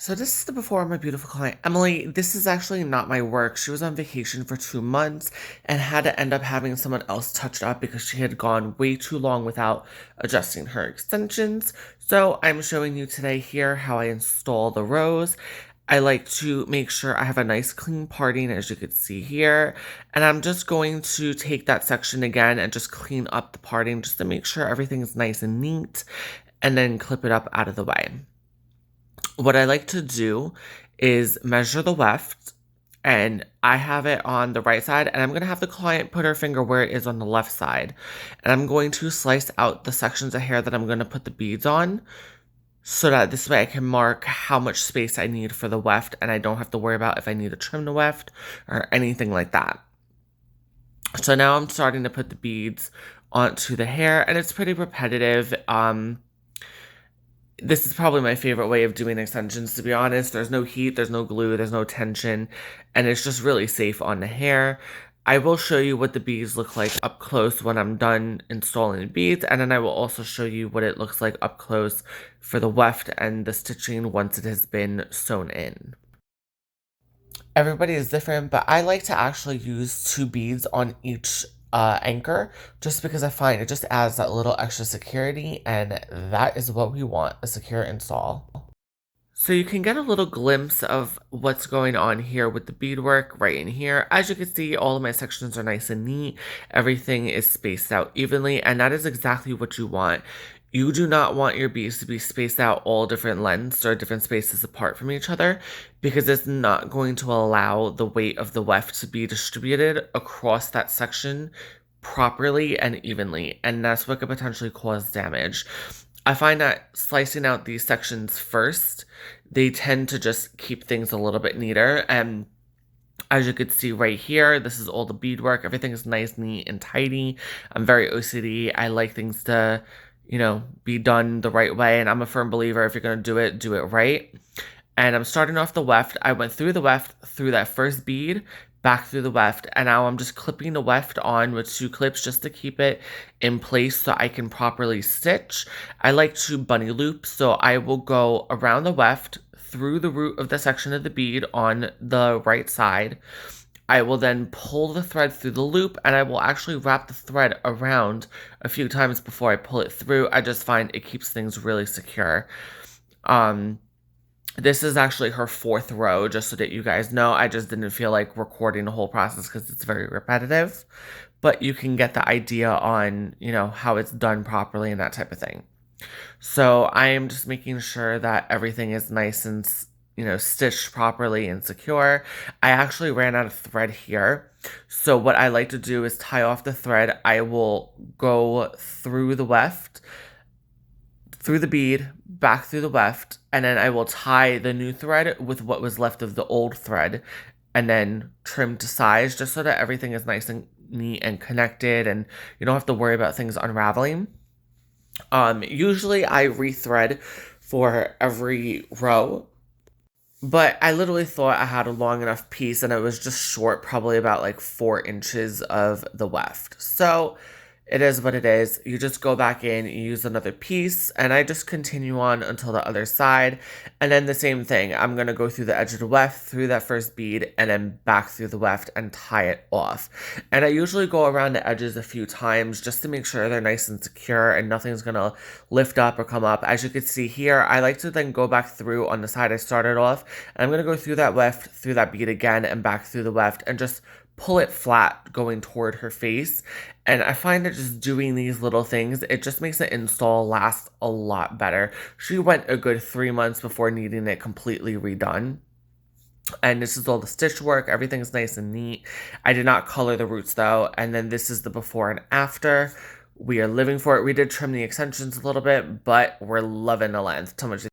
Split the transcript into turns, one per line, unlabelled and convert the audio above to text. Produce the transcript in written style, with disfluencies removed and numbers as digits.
So this is the before of my beautiful client, Emily. This is actually not my work. She was on vacation for 2 months and had to end up having someone else touch it up because she had gone way too long without adjusting her extensions. So I'm showing you today here how I install the rows. I like to make sure I have a nice clean parting, as you can see here. And I'm just going to take that section again and just clean up the parting just to make sure everything is nice and neat, and then clip it up out of the way. What I like to do is measure the weft, and I have it on the right side, and I'm going to have the client put her finger where it is on the left side. And I'm going to slice out the sections of hair that I'm going to put the beads on, so that this way I can mark how much space I need for the weft, and I don't have to worry about if I need to trim the weft or anything like that. So now I'm starting to put the beads onto the hair, and it's pretty repetitive. This is probably my favorite way of doing extensions, to be honest. There's no heat, there's no glue, there's no tension, and it's just really safe on the hair. I will show you what the beads look like up close when I'm done installing the beads, and then I will also show you what it looks like up close for the weft and the stitching once it has been sewn in. Everybody is different, but I like to actually use 2 beads on each anchor, just because I find it just adds that little extra security, and that is what we want, a secure install. So you can get a little glimpse of what's going on here with the beadwork right in here. As you can see, all of my sections are nice and neat. Everything is spaced out evenly, and that is exactly what you want. You do not want your beads to be spaced out all different lengths or different spaces apart from each other, because it's not going to allow the weight of the weft to be distributed across that section properly and evenly, and that's what could potentially cause damage. I find that slicing out these sections first, they tend to just keep things a little bit neater. And as you can see right here, this is all the beadwork. Everything is nice, neat, and tidy. I'm very OCD. I like things to, be done the right way. And I'm a firm believer, if you're going to do it right. And I'm starting off the weft. I went through the weft through that first bead, back through the weft, and now I'm just clipping the weft on with 2 clips just to keep it in place so I can properly stitch. I like to bunny loop, so I will go around the weft through the root of the section of the bead on the right side. I will then pull the thread through the loop, and I will actually wrap the thread around a few times before I pull it through. I just find it keeps things really secure. This is actually her 4th row, just so that you guys know. I just didn't feel like recording the whole process because it's very repetitive. But you can get the idea on, how it's done properly and that type of thing. So I am just making sure that everything is nice and, stitched properly and secure. I actually ran out of thread here. So what I like to do is tie off the thread. I will go through the weft, through the bead, back through the weft, and then I will tie the new thread with what was left of the old thread, and then trim to size, just so that everything is nice and neat and connected, and you don't have to worry about things unraveling. Usually I rethread for every row, but I literally thought I had a long enough piece, and it was just short, probably about like 4 inches of the weft. So it is what it is. You just go back in, you use another piece, and I just continue on until the other side. And then the same thing. I'm going to go through the edge of the weft, through that first bead, and then back through the weft and tie it off. And I usually go around the edges a few times just to make sure they're nice and secure and nothing's going to lift up or come up. As you can see here, I like to then go back through on the side I started off. And I'm going to go through that weft, through that bead again, and back through the weft, and just pull it flat going toward her face. And I find that just doing these little things, it just makes the install last a lot better. She went a good 3 months before needing it completely redone. And this is all the stitch work. Everything's nice and neat. I did not color the roots though. And then this is the before and after. We are living for it. We did trim the extensions a little bit, but we're loving the length. Tell me what you